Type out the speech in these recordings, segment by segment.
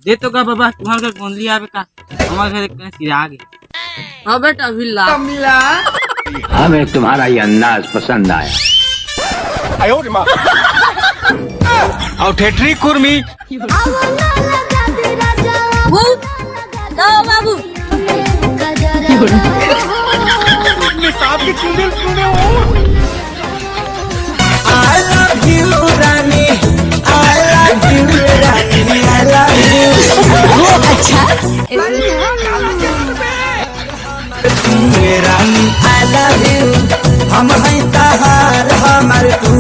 दे तो का बाबा तुम्हारे घर गोंदली आवे का हमारे घर कने चिराग है। हां बेटा बिल्ला हमें तुम्हारा ये अंदाज पसंद आया। आयो रे मां आओ ठेठरी कुर्मी वो जाओ बाबू सांप के चुड़ैल सुने हो। I love you Rani I love you Rani I love you। अच्छा रानी I love you हम हैं तहार हमार तू।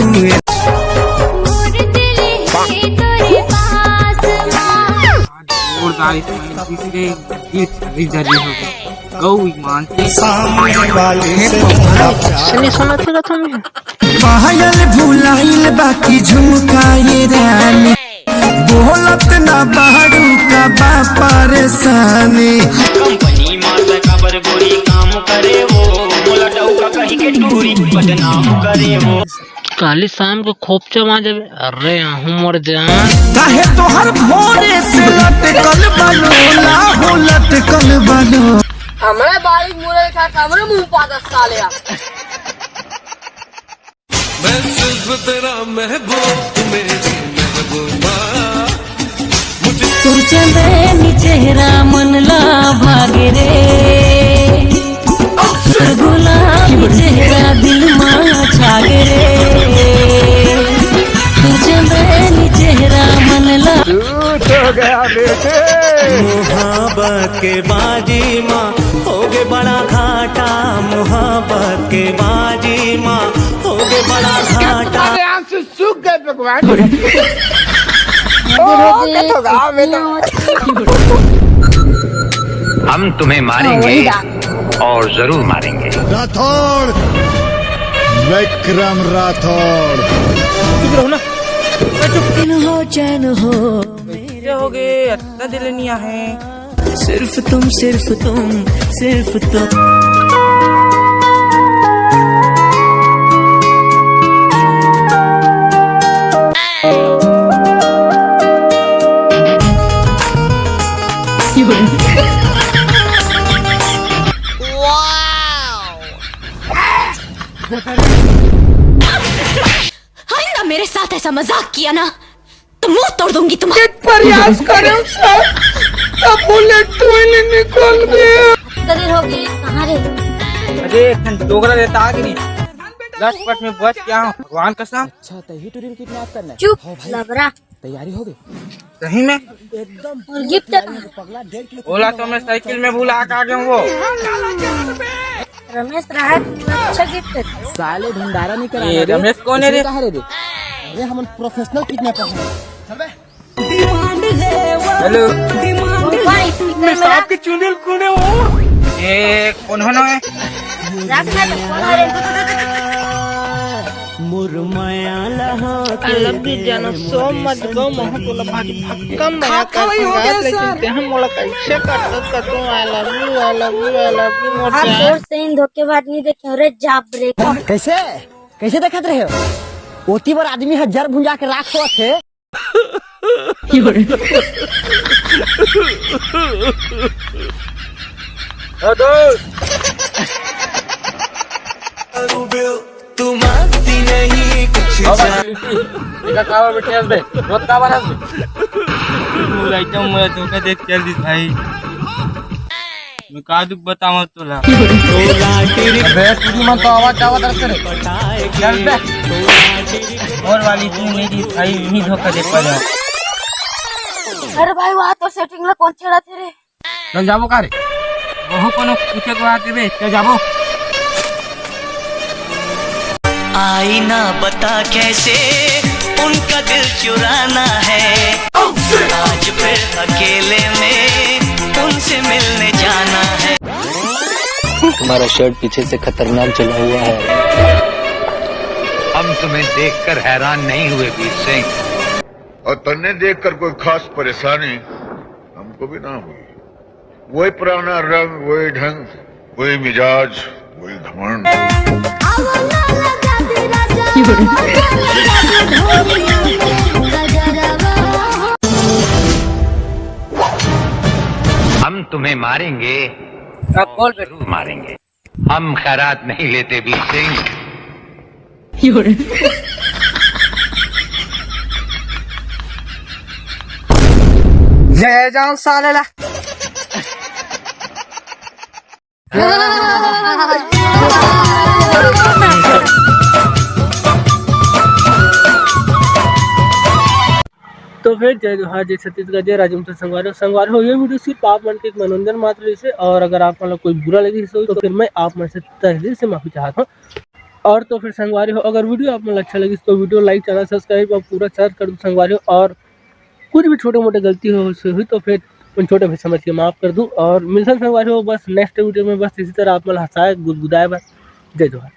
और गाड़ी से मैंने तीसरे इधर हो गई गौ ईमान सामने वाले से सुनी सुना था तुम्हें पायल भुलाइल बाकी झुमकाए रानी बोलत ना बाड़ू का बा परेशानी। कंपनी माल काबर गोरी काम करे वो मोला डौका कहीं के टूरी बदनाम करे वो। काली शाम को खोपचा वहाँ जब अरे हूँ मर जान काहे तोहर भोरे से लटकल बनो लाहो लटकल बनो। हमारे बारिक मुरे का कमरे मुंह पादा साले मैं सिर्फ तेरा महबूब मेरी महबूबा मुझे तुर चंदे चेहरा मन ला भागे रे गुलाबी चेहरा दिल मां छागे रे तुर चंदे चेहरा मन ला हो गया बेटे। मोहब्बत के बाजी माँ होगे बड़ा घाटा मोहब्बत के बाजी माँ होगे बड़ा घाटा। आंसू सूख गए भगवान। हम तुम्हें मारेंगे और जरूर मारेंगे। राठौड़ विक्रम राठौड़। दिन हो चैन हो क्या हो गए इतना दिलनिया है सिर्फ तुम सिर्फ तुम सिर्फ तुम। आइंदा मेरे साथ ऐसा मजाक किया ना तो मुंह तोड़ दूंगी तुम्हारे। प्रयास करो सब बुलेट टोइल निकल गया। कदर होगी कहाँ रे अरे खन डोगरा रहता आगे नहीं लटपट में बच क्या हूँ भगवान कसम। अच्छा तो ही टूरिन किडनैप करना है। चुप लबरा तैयारी हो गई सही में एकदम और गिफ्ट पगला 1.5 किलो बोला तो मैं साइकिल में भूला आ गया वो रमेश रहा अच्छा गिफ्ट साले भंडारा नहीं करा ये रमेश कौन है रे? कहाँ रे अरे हम प्रोफेशनल किडनैपर हैं। हेलो मैं सांप के चुड़ैल सुने हो। ये कौन है रखना तो कौन है रे मुरमया लहा I love you जानो so much गो मोह तोला भाजी भक्कम मया कर गात लेकिन हम मोला कैसे कटो I love you मोर आप जान। और से इन धोखेबाज नहीं देखे रे जाप ब्रेक कैसे कैसे देखत रहे हो ओती बार आदमी हजार भुंजा के राख हो थे। तुम आती नहीं कुछ कावर बैठे हंस बे रोज कावर हंस बे पूरा एकदम मैं धोखा देख चल दी भाई मैं का दुख बताऊं तोला बे तुझी मन तो आवाज करे चल बे और वाली तू मेरी भाई यही धोखा दे पा जा। अरे भाई वहाँ तो सेटिंग ला कौन छेड़ा थे रे चल जाबो का रे वो कोनो पूछे को आते बे चल जाबो। आई ना बता कैसे उनका दिल चुराना है आज फिर अकेले में उनसे मिलने जाना है। तुम्हारा शर्ट पीछे से खतरनाक जला हुआ है। हम तुम्हें देखकर हैरान नहीं हुए वीर सिंह। और तन्ने देखकर कोई खास परेशानी हमको भी ना हुई। वही पुराना रंग वही ढंग वही मिजाज वही घमंड। हम तुम्हें मारेंगे, आप कॉल पे जरूर मारेंगे। हम खैरात नहीं लेते वीर सिंह। जय जाऊं सालेला। तो फिर जय जोहार, जय छत्तीसगढ़, जय राजवंश संगवार हो। ये वीडियो सिर्फ आप मन के एक मनोरंजन मात्र से, और अगर आप मतलब कोई बुरा लगे तो फिर मैं आप मन से तहे दिल से माफी चाहता हूँ। और तो फिर संगवारी हो, अगर वीडियो आप मन अच्छा लगी तो वीडियो लाइक, चैनल सब्सक्राइब और पूरा शेयर कर दो संगवारी हो। और कुछ भी छोटे मोटे गलती हुई तो फिर उन छोटे भी समझ के माफ कर दूँ। और मिलसन संगवारी हो बस नेक्स्ट वीडियो में, बस इसी तरह आप मन हंसाए गुदगुदाए बस। जय जोहार।